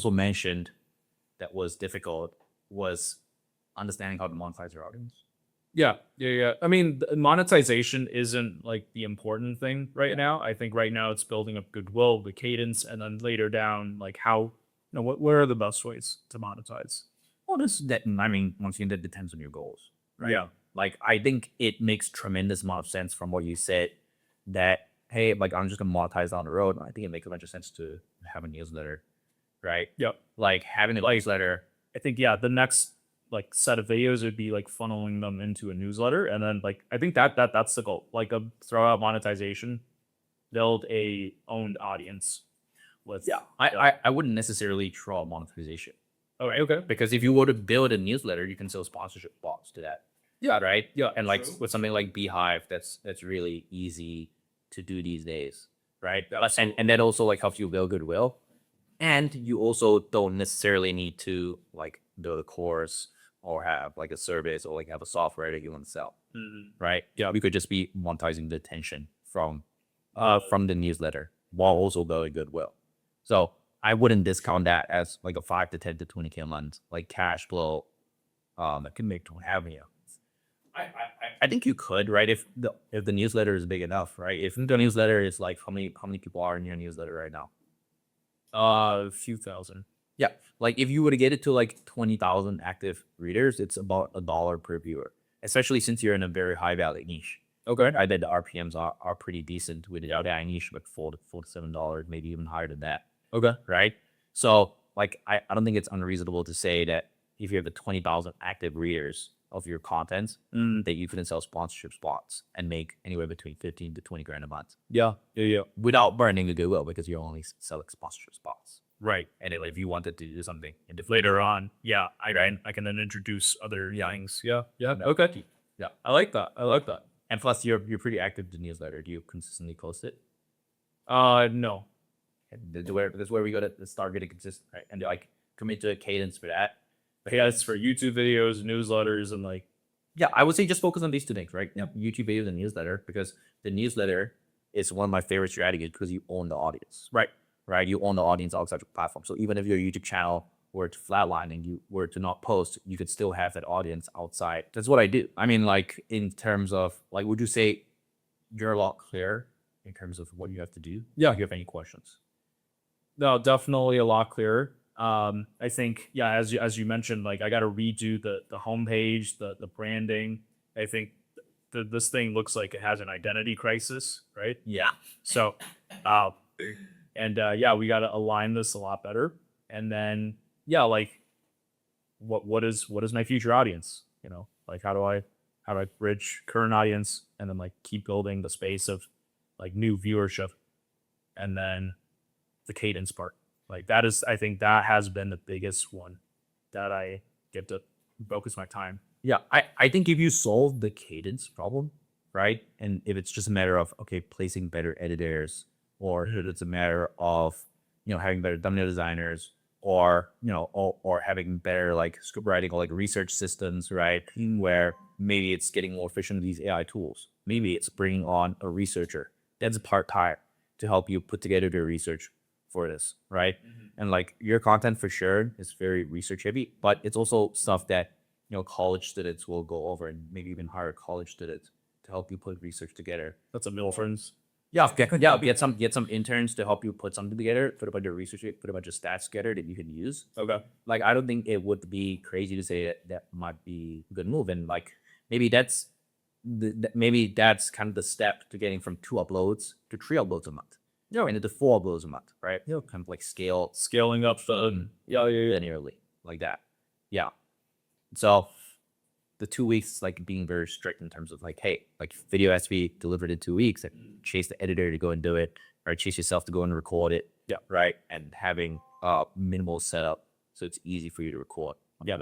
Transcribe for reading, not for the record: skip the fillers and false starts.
also mentioned that was difficult was understanding how to monetize your audience. Yeah. I mean, monetization isn't like the important thing right now. I think right now it's building up goodwill, the cadence, and then later down, like how, what are the best ways to monetize? Well, I mean, once again, that depends on your goals, right? Yeah. Like, I think it makes tremendous amount of sense from what you said that, hey, like, I'm just gonna monetize down the road. I think it makes a bunch of sense to have a newsletter, right? Yep. Like having a newsletter. I think, the next like set of videos would be like funneling them into a newsletter. And then like, I think that's the goal, like throw out monetization, build a owned audience with, I wouldn't necessarily draw monetization. Okay. Because if you were to build a newsletter, you can sell sponsorship bots to that. Yeah. Right. Yeah. And like with something like Beehive, that's really easy to do these days. Right. And that also like helps you build goodwill. And you also don't necessarily need to like build a course or have like a service or like have a software that you want to sell. Right. Yeah. You could just be monetizing the attention from the newsletter while also building goodwill. So I wouldn't discount that as like a 5 to 10 to 20K a month, like cash flow that can make revenue. I think you could, right? If the newsletter is big enough, right? If the newsletter is like how many people are in your newsletter right now? A few thousand. Yeah. Like if you were to get it to like 20,000 active readers, it's about $1 per viewer, especially since you're in a very high value niche. Okay. I bet the RPMs are pretty decent with the AI niche, like $4 to $7, maybe even higher than that. Okay. Right. So like, I don't think it's unreasonable to say that if you have the 20,000 active readers of your content, that you can sell sponsorship spots and make anywhere between 15 to 20 grand a month. Yeah. Without burning the goodwill because you're only selling sponsorship spots. Right. And if you wanted to do something later on, I can then introduce other things. Yeah. Okay. Yeah. I like that. And plus, you're pretty active in the newsletter. Do you consistently post it? No. That's where we got to start getting consistent, right? And like commit to a cadence for that. But yeah, it's for YouTube videos, newsletters, and like. Yeah, I would say just focus on these two things, right? Yeah, YouTube videos and newsletter, because the newsletter is one of my favorite strategies because you own the audience. Right. You own the audience outside your platform. So even if your YouTube channel were to flatline and you were to not post, you could still have that audience outside. That's what I do. I mean, like in terms of like, would you say you're a lot clearer in terms of what you have to do? Yeah. Do you have any questions? No, definitely a lot clearer. I think, as you mentioned, like I got to redo the homepage, the branding. I think this thing looks like it has an identity crisis, right? Yeah. So, we got to align this a lot better. And then, like, what is my future audience? Like how do I bridge current audience and then like keep building the space of like new viewership, and then the cadence part. Like I think that has been the biggest one that I get to focus my time. Yeah, I think if you solve the cadence problem, right? And if it's just a matter of, okay, placing better editors, or if it's a matter of, having better thumbnail designers, or, or having better like script writing or like research systems, right? Where maybe it's getting more efficient with these AI tools. Maybe it's bringing on a researcher that's part-time to help you put together the research for this, right? And like your content for sure is very research heavy, but it's also stuff that college students will go over, and maybe even hire college students to help you put research together. That's a Milford's. Yeah, get some interns to help you put something together, put a bunch of research, put a bunch of stats together that you can use. Okay. Like I don't think it would be crazy to say that might be a good move, and like maybe that's kind of the step to getting from 2 uploads to 3 uploads a month. And into 4 uploads a month, right? Kind of like scaling up the linearly like that. Yeah. So the 2 weeks, like being very strict in terms of like, hey, like video has to be delivered in 2 weeks, and chase the editor to go and do it, or chase yourself to go and record it. Yeah. Right. And having minimal setup so it's easy for you to record. Yeah.